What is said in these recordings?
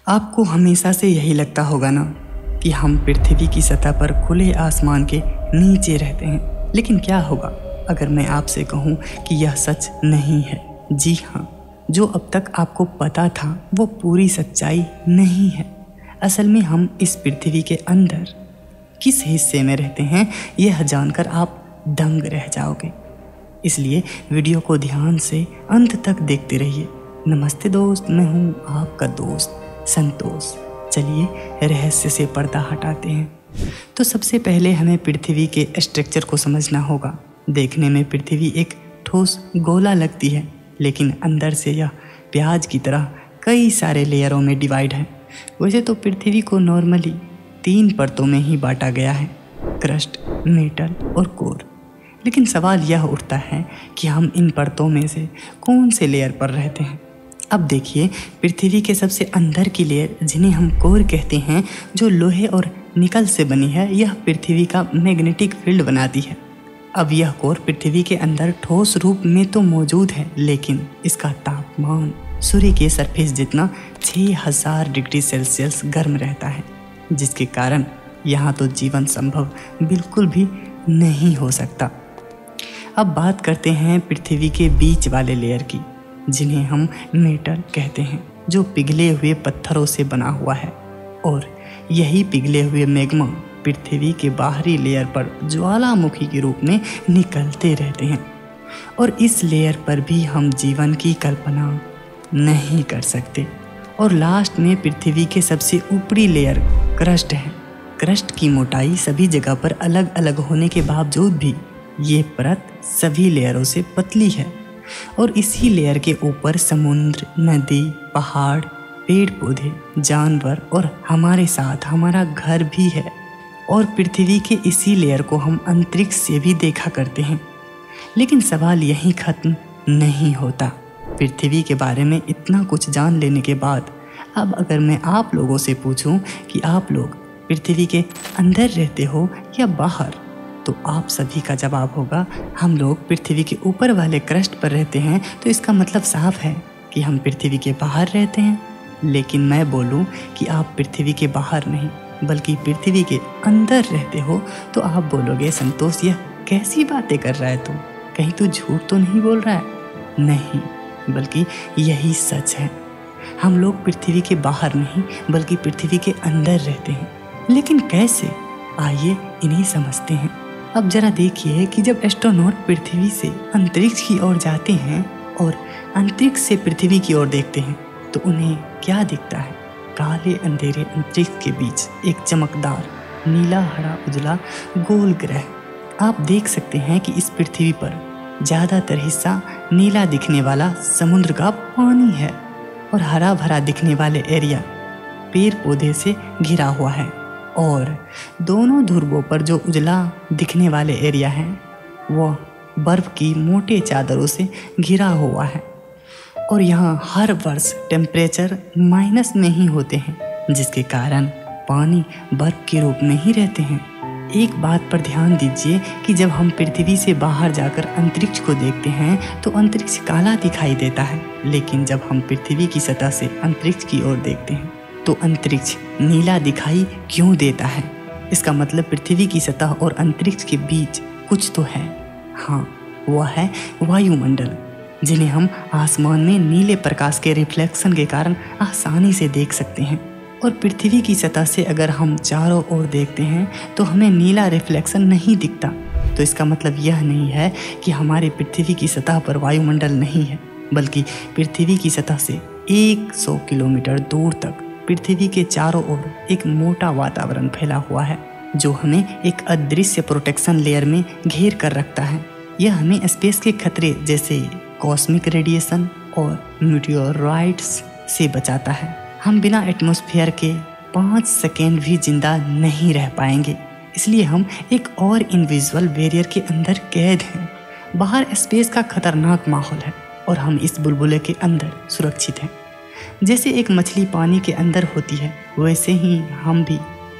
आपको हमेशा से यही लगता होगा ना कि हम पृथ्वी की सतह पर खुले आसमान के नीचे रहते हैं। लेकिन क्या होगा अगर मैं आपसे कहूँ कि यह सच नहीं है? जी हाँ, जो अब तक आपको पता था वो पूरी सच्चाई नहीं है। असल में हम इस पृथ्वी के अंदर किस हिस्से में रहते हैं यह जानकर आप दंग रह जाओगे। इसलिए वीडियो को ध्यान से अंत तक देखते रहिए। नमस्ते दोस्त, मैं हूँ आपका दोस्त संतोष। चलिए रहस्य से पर्दा हटाते हैं। तो सबसे पहले हमें पृथ्वी के स्ट्रक्चर को समझना होगा। देखने में पृथ्वी एक ठोस गोला लगती है, लेकिन अंदर से यह प्याज की तरह कई सारे लेयरों में डिवाइड है। वैसे तो पृथ्वी को नॉर्मली 3 परतों में ही बांटा गया है, क्रस्ट, मेटल और कोर। लेकिन सवाल यह उठता है कि हम इन परतों में से कौन से लेयर पर रहते हैं। अब देखिए, पृथ्वी के सबसे अंदर की लेयर, जिन्हें हम कोर कहते हैं, जो लोहे और निकल से बनी है, यह पृथ्वी का मैग्नेटिक फील्ड बनाती है। अब यह कोर पृथ्वी के अंदर ठोस रूप में तो मौजूद है, लेकिन इसका तापमान सूर्य के सरफेस जितना 6000 डिग्री सेल्सियस गर्म रहता है, जिसके कारण यहाँ तो जीवन संभव बिल्कुल भी नहीं हो सकता। अब बात करते हैं पृथ्वी के बीच वाले लेयर की, जिन्हें हम मेटल कहते हैं, जो पिघले हुए पत्थरों से बना हुआ है। और यही पिघले हुए मैग्मा पृथ्वी के बाहरी लेयर पर ज्वालामुखी के रूप में निकलते रहते हैं। और इस लेयर पर भी हम जीवन की कल्पना नहीं कर सकते। और लास्ट में पृथ्वी के सबसे ऊपरी लेयर क्रस्ट है। क्रस्ट की मोटाई सभी जगह पर अलग अलग होने के बावजूद भी ये परत सभी लेयरों से पतली है। और इसी लेयर के ऊपर समुद्र, नदी, पहाड़, पेड़ पौधे, जानवर और हमारे साथ हमारा घर भी है। और पृथ्वी के इसी लेयर को हम अंतरिक्ष से भी देखा करते हैं। लेकिन सवाल यहीं खत्म नहीं होता। पृथ्वी के बारे में इतना कुछ जान लेने के बाद अब अगर मैं आप लोगों से पूछूं कि आप लोग पृथ्वी के अंदर रहते हो या बाहर, तो आप सभी का जवाब होगा हम लोग पृथ्वी के ऊपर वाले क्रस्ट पर रहते हैं। तो इसका मतलब साफ है कि हम पृथ्वी के बाहर रहते हैं। लेकिन मैं बोलूं कि आप पृथ्वी के बाहर नहीं बल्कि पृथ्वी के अंदर रहते हो, तो आप बोलोगे संतोष यह कैसी बातें कर रहा है तू, कहीं तू झूठ तो नहीं बोल रहा है? नहीं, बल्कि यही सच है। हम लोग पृथ्वी के बाहर नहीं बल्कि पृथ्वी के अंदर रहते हैं। लेकिन कैसे, आइए इन्हें समझते हैं। अब जरा देखिए कि जब एस्ट्रोनॉट पृथ्वी से अंतरिक्ष की ओर जाते हैं और अंतरिक्ष से पृथ्वी की ओर देखते हैं तो उन्हें क्या दिखता है? काले अंधेरे अंतरिक्ष के बीच एक चमकदार नीला हरा उजला गोल ग्रह। आप देख सकते हैं कि इस पृथ्वी पर ज़्यादातर हिस्सा नीला दिखने वाला समुद्र का पानी है और हरा भरा दिखने वाले एरिया पेड़ पौधे से घिरा हुआ है। और दोनों ध्रुवों पर जो उजला दिखने वाले एरिया है वह बर्फ की मोटे चादरों से घिरा हुआ है। और यहाँ हर वर्ष टेम्परेचर माइनस में ही होते हैं, जिसके कारण पानी बर्फ के रूप में ही रहते हैं। एक बात पर ध्यान दीजिए कि जब हम पृथ्वी से बाहर जाकर अंतरिक्ष को देखते हैं तो अंतरिक्ष काला दिखाई देता है, लेकिन जब हम पृथ्वी की सतह से अंतरिक्ष की ओर देखते हैं तो अंतरिक्ष नीला दिखाई क्यों देता है? इसका मतलब पृथ्वी की सतह और अंतरिक्ष के बीच कुछ तो है। हाँ, वह है वायुमंडल, जिन्हें हम आसमान में नीले प्रकाश के रिफ्लेक्शन के कारण आसानी से देख सकते हैं। और पृथ्वी की सतह से अगर हम चारों ओर देखते हैं तो हमें नीला रिफ्लेक्शन नहीं दिखता। तो इसका मतलब यह नहीं है कि हमारे पृथ्वी की सतह पर वायुमंडल नहीं है, बल्कि पृथ्वी की सतह से 100 किलोमीटर दूर तक पृथ्वी के चारों ओर एक मोटा वातावरण फैला हुआ है, जो हमें एक अदृश्य प्रोटेक्शन लेयर में घेर कर रखता है। यह हमें स्पेस के खतरे जैसे कॉस्मिक रेडिएशन और मीटियोराइट्स से बचाता है। हम बिना एटमॉस्फेयर के 5 सेकेंड भी जिंदा नहीं रह पाएंगे, इसलिए हम एक और इनविजिबल बैरियर के अंदर कैद हैं। बाहर स्पेस का खतरनाक माहौल है और हम इस बुलबुले के अंदर सुरक्षित हैं। जैसे एक मछली पानी के अंदर होती है, वैसे ही हम भी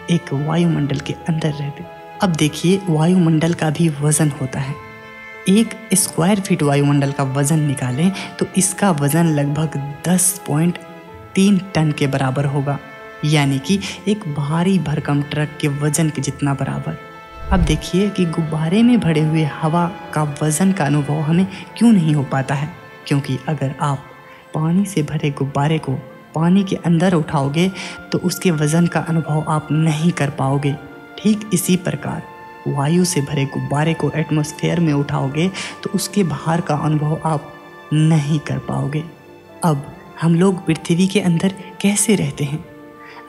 एक वायुमंडल के अंदर रहते। अब देखिए, वायुमंडल का भी वजन होता है। 1 स्क्वायर फीट वायुमंडल का वजन निकालें तो इसका वजन लगभग 10.3 3 टन के बराबर होगा, यानी कि एक भारी भरकम ट्रक के वजन के जितना बराबर। अब देखिए कि गुब्बारे में भरे हुए हवा का वजन का अनुभव हमें क्यों नहीं हो पाता है, क्योंकि अगर आप पानी से भरे गुब्बारे को पानी के अंदर उठाओगे तो उसके वजन का अनुभव आप नहीं कर पाओगे। ठीक इसी प्रकार वायु से भरे गुब्बारे को एटमॉस्फेयर में उठाओगे तो उसके भार का अनुभव आप नहीं कर पाओगे। अब हम लोग पृथ्वी के अंदर कैसे रहते हैं?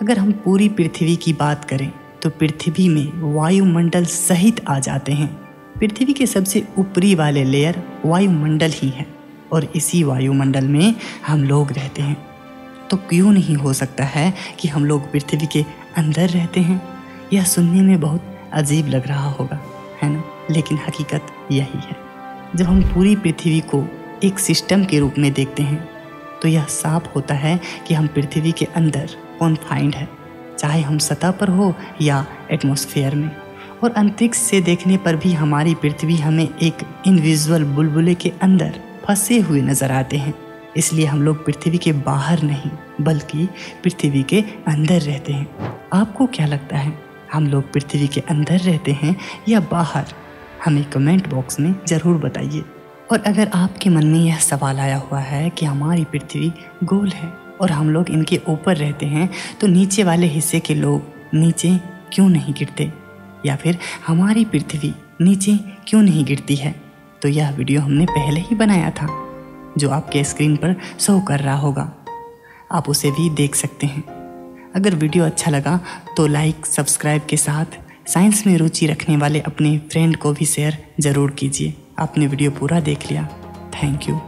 अगर हम पूरी पृथ्वी की बात करें तो पृथ्वी में वायुमंडल सहित आ जाते हैं। पृथ्वी के सबसे ऊपरी वाले लेयर वायुमंडल ही है और इसी वायुमंडल में हम लोग रहते हैं। तो क्यों नहीं हो सकता है कि हम लोग पृथ्वी के अंदर रहते हैं? यह सुनने में बहुत अजीब लग रहा होगा, है ना? लेकिन हकीकत यही है। जब हम पूरी पृथ्वी को एक सिस्टम के रूप में देखते हैं तो यह साफ होता है कि हम पृथ्वी के अंदर कॉन्फाइंड है, चाहे हम सतह पर हो या एटमॉस्फेयर में। और अंतरिक्ष से देखने पर भी हमारी पृथ्वी हमें एक इनविजुअल बुलबुले के अंदर फंसे हुए नजर आते हैं। इसलिए हम लोग पृथ्वी के बाहर नहीं बल्कि पृथ्वी के अंदर रहते हैं। आपको क्या लगता है, हम लोग पृथ्वी के अंदर रहते हैं या बाहर? हमें कमेंट बॉक्स में ज़रूर बताइए। और अगर आपके मन में यह सवाल आया हुआ है कि हमारी पृथ्वी गोल है और हम लोग इनके ऊपर रहते हैं तो नीचे वाले हिस्से के लोग नीचे क्यों नहीं गिरते, या फिर हमारी पृथ्वी नीचे क्यों नहीं गिरती है, तो यह वीडियो हमने पहले ही बनाया था जो आपके स्क्रीन पर शो कर रहा होगा। आप उसे भी देख सकते हैं। अगर वीडियो अच्छा लगा तो लाइक सब्सक्राइब के साथ साइंस में रुचि रखने वाले अपने फ्रेंड को भी शेयर ज़रूर कीजिए। आपने वीडियो पूरा देख लिया, थैंक यू।